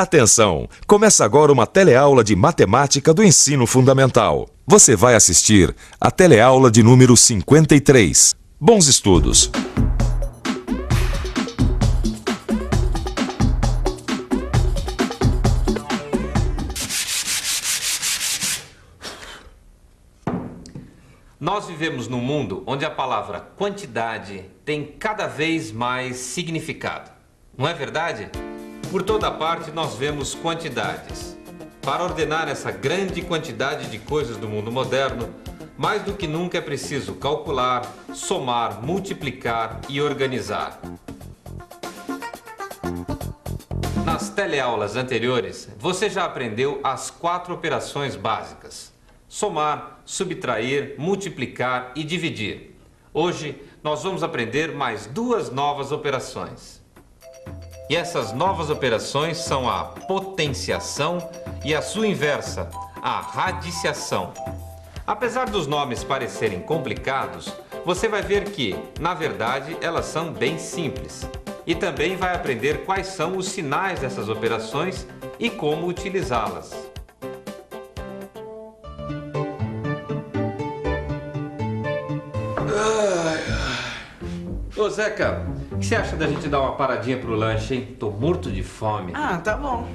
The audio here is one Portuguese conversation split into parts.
Atenção! Começa agora uma teleaula de matemática do ensino fundamental. Você vai assistir a teleaula de número 53. Bons estudos! Nós vivemos num mundo onde a palavra quantidade tem cada vez mais significado. Não é verdade? Por toda parte nós vemos quantidades. Para ordenar essa grande quantidade de coisas do mundo moderno, mais do que nunca é preciso calcular, somar, multiplicar e organizar. Nas teleaulas anteriores, você já aprendeu as 4 operações básicas: somar, subtrair, multiplicar e dividir. Hoje nós vamos aprender mais 2 novas operações. E essas novas operações são a potenciação e a sua inversa, a radiciação. Apesar dos nomes parecerem complicados, você vai ver que, na verdade, elas são bem simples. E também vai aprender quais são os sinais dessas operações e como utilizá-las. Ô Zeca, o que você acha da gente dar uma paradinha pro lanche, hein? Tô morto de fome. Ah, tá bom.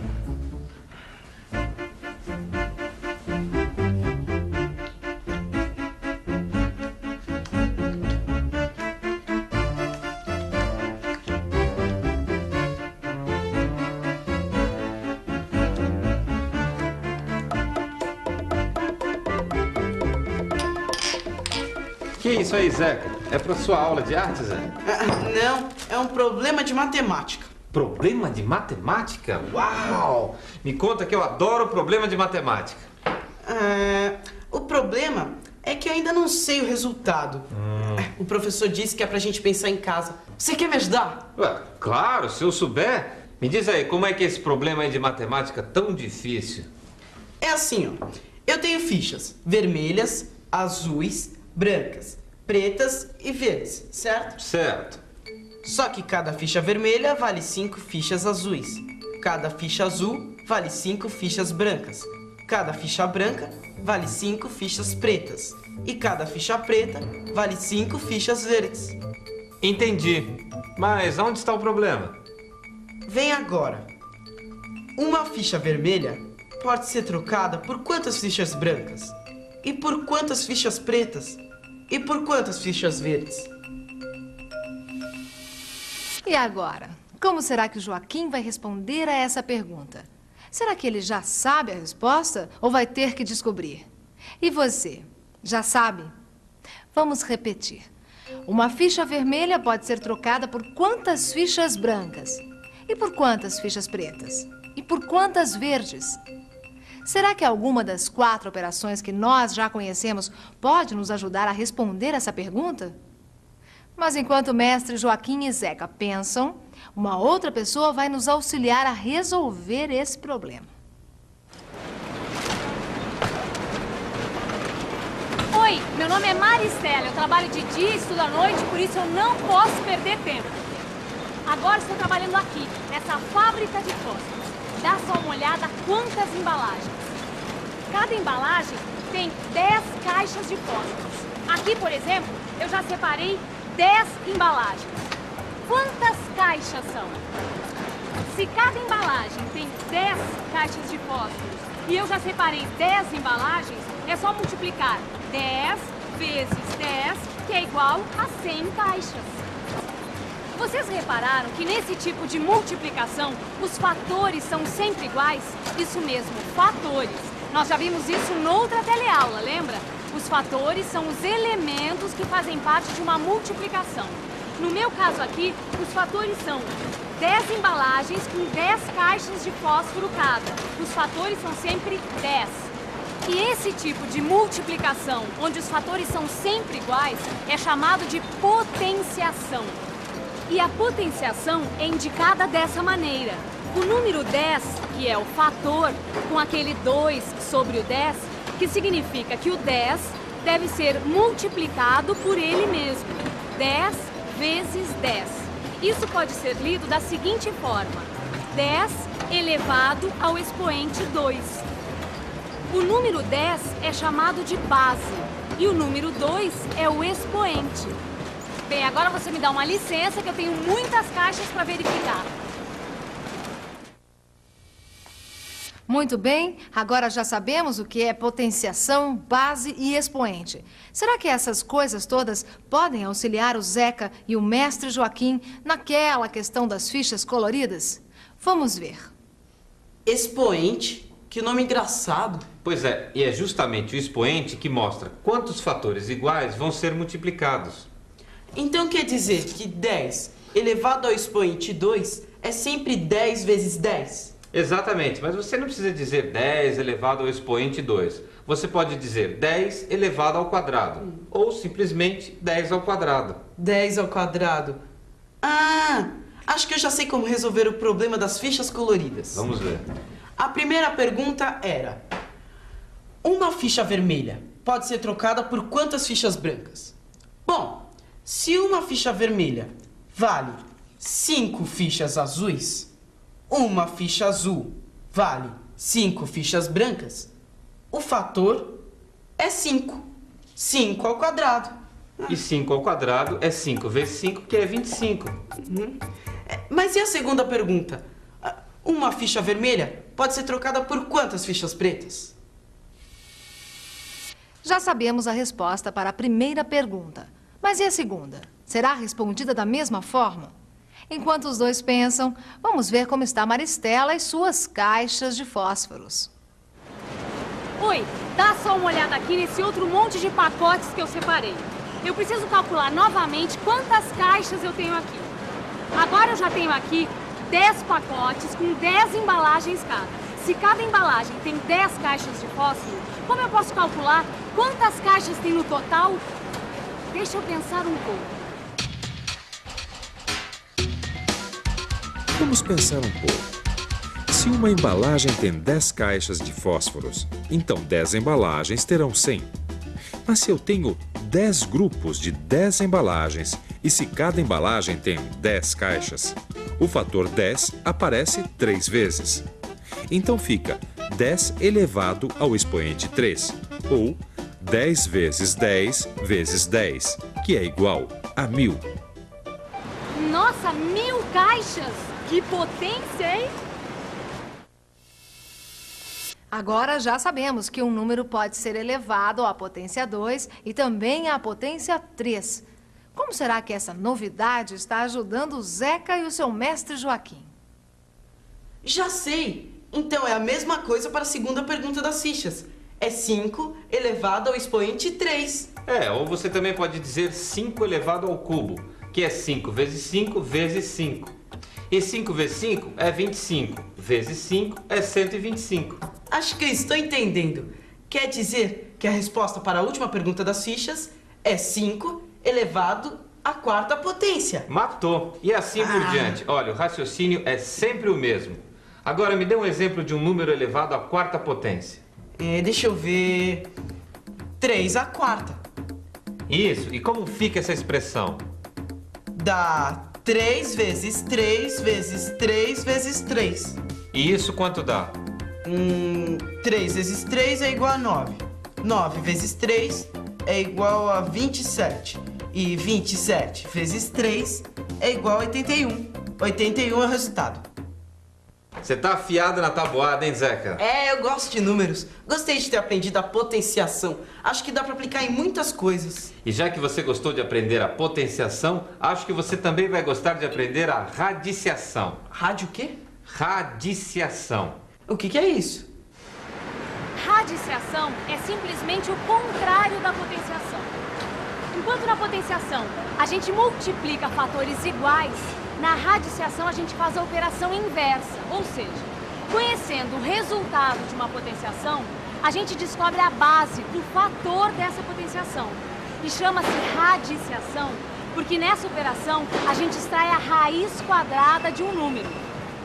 Que isso aí, Zeca? É pra sua aula de arte, Zé? Não, é um problema de matemática. Problema de matemática? Uau! Me conta que eu adoro problema de matemática. O problema é que eu ainda não sei o resultado. O professor disse que é pra gente pensar em casa. Você quer me ajudar? Ué, claro, se eu souber. Me diz aí, como é que é esse problema aí de matemática tão difícil? É assim, ó. Eu tenho fichas vermelhas, azuis, brancas, pretas e verdes, certo? Certo. Só que cada ficha vermelha vale 5 fichas azuis. Cada ficha azul vale 5 fichas brancas. Cada ficha branca vale 5 fichas pretas. E cada ficha preta vale 5 fichas verdes. Entendi. Mas onde está o problema? Vem agora. Uma ficha vermelha pode ser trocada por quantas fichas brancas? E por quantas fichas pretas? E por quantas fichas verdes? E agora? Como será que o Joaquim vai responder a essa pergunta? Será que ele já sabe a resposta ou vai ter que descobrir? E você, já sabe? Vamos repetir. Uma ficha vermelha pode ser trocada por quantas fichas brancas? E por quantas fichas pretas? E por quantas verdes? Será que alguma das 4 operações que nós já conhecemos pode nos ajudar a responder essa pergunta? Mas enquanto o mestre Joaquim e Zeca pensam, uma outra pessoa vai nos auxiliar a resolver esse problema. Oi, meu nome é Maristela, eu trabalho de dia e estudo à noite, por isso eu não posso perder tempo. Agora estou trabalhando aqui, nessa fábrica de fósforos. Dá só uma olhada quantas embalagens. Cada embalagem tem 10 caixas de fósforos. Aqui, por exemplo, eu já separei 10 embalagens. Quantas caixas são? Se cada embalagem tem 10 caixas de fósforos e eu já separei 10 embalagens, é só multiplicar 10 vezes 10, que é igual a 100 caixas. Vocês repararam que nesse tipo de multiplicação, os fatores são sempre iguais? Isso mesmo, fatores. Nós já vimos isso noutra teleaula, lembra? Os fatores são os elementos que fazem parte de uma multiplicação. No meu caso aqui, os fatores são 10 embalagens com 10 caixas de fósforo cada. Os fatores são sempre 10. E esse tipo de multiplicação, onde os fatores são sempre iguais, é chamado de potenciação. E a potenciação é indicada dessa maneira. O número 10, que é o fator, com aquele 2 sobre o 10, que significa que o 10 deve ser multiplicado por ele mesmo. 10 vezes 10. Isso pode ser lido da seguinte forma: 10 elevado ao expoente 2. O número 10 é chamado de base e o número 2 é o expoente. Bem, agora você me dá uma licença que eu tenho muitas caixas para verificar. Muito bem, agora já sabemos o que é potenciação, base e expoente. Será que essas coisas todas podem auxiliar o Zeca e o mestre Joaquim naquela questão das fichas coloridas? Vamos ver. Expoente? Que nome engraçado. Pois é, e é justamente o expoente que mostra quantos fatores iguais vão ser multiplicados. Então quer dizer que 10 elevado ao expoente 2 é sempre 10 vezes 10? Exatamente, mas você não precisa dizer 10 elevado ao expoente 2. Você pode dizer 10 elevado ao quadrado, ou simplesmente 10 ao quadrado. 10 ao quadrado. Ah, acho que eu já sei como resolver o problema das fichas coloridas. Vamos ver. A primeira pergunta era: uma ficha vermelha pode ser trocada por quantas fichas brancas? Bom, se uma ficha vermelha vale 5 fichas azuis, uma ficha azul vale 5 fichas brancas, o fator é 5. 5 ao quadrado. E 5 ao quadrado é 5 vezes 5, que é 25. Mas e a segunda pergunta? Uma ficha vermelha pode ser trocada por quantas fichas pretas? Já sabemos a resposta para a primeira pergunta. Mas e a segunda? Será respondida da mesma forma? Enquanto os dois pensam, vamos ver como está Maristela e suas caixas de fósforos. Oi, dá só uma olhada aqui nesse outro monte de pacotes que eu separei. Eu preciso calcular novamente quantas caixas eu tenho aqui. Agora eu já tenho aqui 10 pacotes com 10 embalagens cada. Se cada embalagem tem 10 caixas de fósforo, como eu posso calcular quantas caixas tem no total? Deixa eu pensar um pouco. Vamos pensar um pouco. Se uma embalagem tem 10 caixas de fósforos, então 10 embalagens terão 100. Mas se eu tenho 10 grupos de 10 embalagens e se cada embalagem tem 10 caixas, o fator 10 aparece 3 vezes. Então fica 10 elevado ao expoente 3, ou 10 vezes 10 vezes 10, que é igual a 1000. Nossa, 1000 caixas! Que potência, hein? Agora já sabemos que um número pode ser elevado à potência 2 e também à potência 3. Como será que essa novidade está ajudando o Zeca e o seu mestre Joaquim? Já sei! Então é a mesma coisa para a segunda pergunta das fichas. É 5 elevado ao expoente 3. Ou você também pode dizer 5 elevado ao cubo, que é 5 vezes 5 vezes 5. E 5 vezes 5 é 25, vezes 5 é 125. Acho que eu estou entendendo. Quer dizer que a resposta para a última pergunta das fichas é 5 elevado à quarta potência. Matou. E assim por diante. Olha, o raciocínio é sempre o mesmo. Agora me dê um exemplo de um número elevado à quarta potência. Deixa eu ver... 3 à quarta. Isso. E como fica essa expressão? Dá 3 vezes 3 vezes 3 vezes 3. E isso quanto dá? 3 vezes 3 é igual a 9. 9 vezes 3 é igual a 27. E 27 vezes 3 é igual a 81. 81 é o resultado. Você tá afiado na tabuada, hein, Zeca? Eu gosto de números. Gostei de ter aprendido a potenciação. Acho que dá para aplicar em muitas coisas. E já que você gostou de aprender a potenciação, acho que você também vai gostar de aprender a radiciação. Rádio o quê? Radiciação. O que é isso? Radiciação é simplesmente o contrário da potenciação. Enquanto na potenciação a gente multiplica fatores iguais, na radiciação a gente faz a operação inversa, ou seja, conhecendo o resultado de uma potenciação, a gente descobre a base do fator dessa potenciação. E chama-se radiciação, porque nessa operação a gente extrai a raiz quadrada de um número.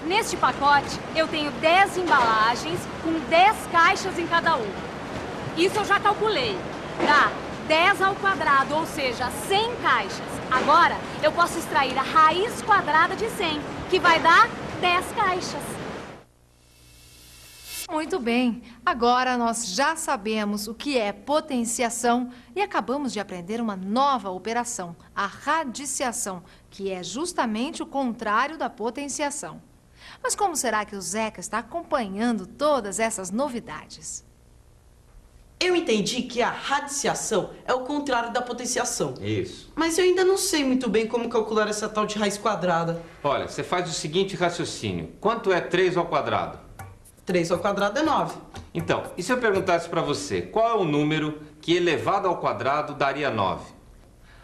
Neste pacote eu tenho 10 embalagens com 10 caixas em cada uma. Isso eu já calculei. Dá 10 ao quadrado, ou seja, 100 caixas. Agora, eu posso extrair a raiz quadrada de 100, que vai dar 10 caixas. Muito bem, agora nós já sabemos o que é potenciação e acabamos de aprender uma nova operação, a radiciação, que é justamente o contrário da potenciação. Mas como será que o Zeca está acompanhando todas essas novidades? Eu entendi que a radiciação é o contrário da potenciação. Isso. Mas eu ainda não sei muito bem como calcular essa tal de raiz quadrada. Olha, você faz o seguinte raciocínio. Quanto é 3 ao quadrado? 3 ao quadrado é 9. Então, e se eu perguntasse para você, qual é o número que elevado ao quadrado daria 9?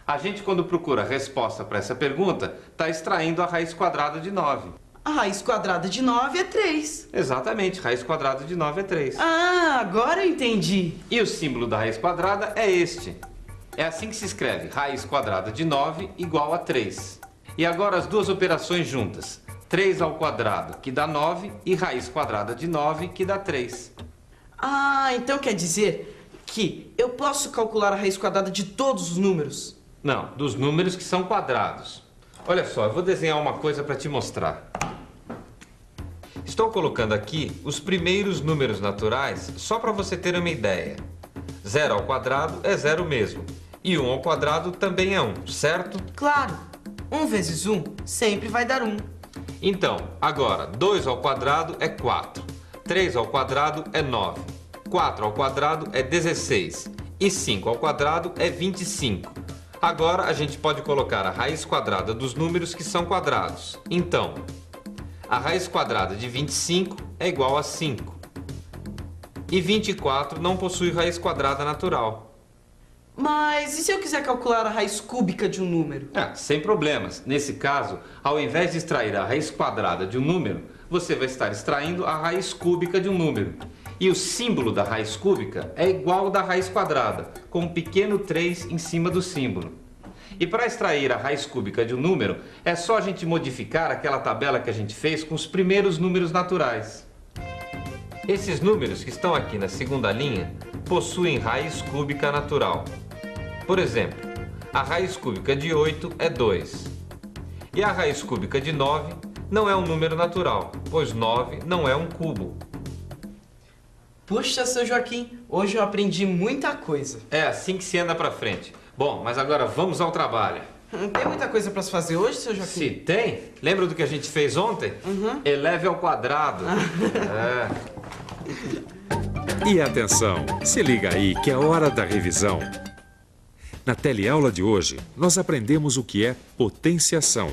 A gente, quando procura a resposta para essa pergunta, está extraindo a raiz quadrada de 9. A raiz quadrada de 9 é 3. Exatamente, raiz quadrada de 9 é 3. Ah, agora eu entendi. E o símbolo da raiz quadrada é este. É assim que se escreve, raiz quadrada de 9 igual a 3. E agora as duas operações juntas. 3 ao quadrado, que dá 9, e raiz quadrada de 9, que dá 3. Ah, então quer dizer que eu posso calcular a raiz quadrada de todos os números? Não, dos números que são quadrados. Olha só, eu vou desenhar uma coisa para te mostrar. Estou colocando aqui os primeiros números naturais só para você ter uma ideia. 0 ao quadrado é 0 mesmo. E 1 ao quadrado também é 1, certo? Claro. 1 vezes 1 sempre vai dar 1. Então, agora, 2 ao quadrado é 4. 3 ao quadrado é 9. 4 ao quadrado é 16. E 5 ao quadrado é 25. Agora a gente pode colocar a raiz quadrada dos números que são quadrados. Então, a raiz quadrada de 25 é igual a 5. E 24 não possui raiz quadrada natural. Mas e se eu quiser calcular a raiz cúbica de um número? Sem problemas. Nesse caso, ao invés de extrair a raiz quadrada de um número, você vai estar extraindo a raiz cúbica de um número. E o símbolo da raiz cúbica é igual ao da raiz quadrada, com um pequeno 3 em cima do símbolo. E para extrair a raiz cúbica de um número, é só a gente modificar aquela tabela que a gente fez com os primeiros números naturais. Esses números que estão aqui na segunda linha possuem raiz cúbica natural. Por exemplo, a raiz cúbica de 8 é 2. E a raiz cúbica de 9 não é um número natural, pois 9 não é um cubo. Puxa, seu Joaquim, hoje eu aprendi muita coisa. É assim que se anda pra frente. Bom, mas agora vamos ao trabalho. Não tem muita coisa para se fazer hoje, seu Joaquim? Se tem, lembra do que a gente fez ontem? Eleve ao quadrado. E atenção, se liga aí que é hora da revisão. Na teleaula de hoje, nós aprendemos o que é potenciação.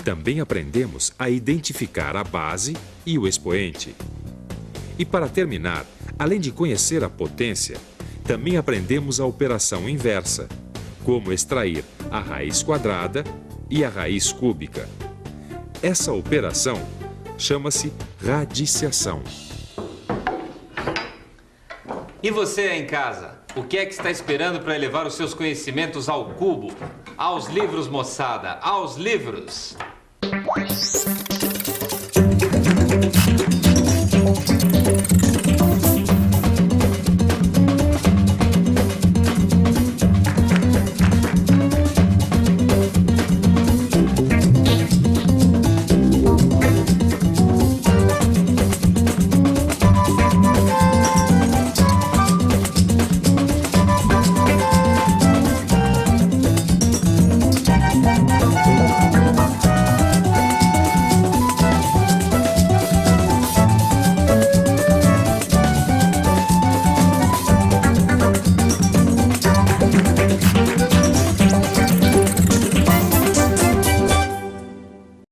Também aprendemos a identificar a base e o expoente. E para terminar, além de conhecer a potência, também aprendemos a operação inversa, como extrair a raiz quadrada e a raiz cúbica. Essa operação chama-se radiciação. E você aí em casa, o que é que está esperando para elevar os seus conhecimentos ao cubo? Aos livros, moçada, aos livros!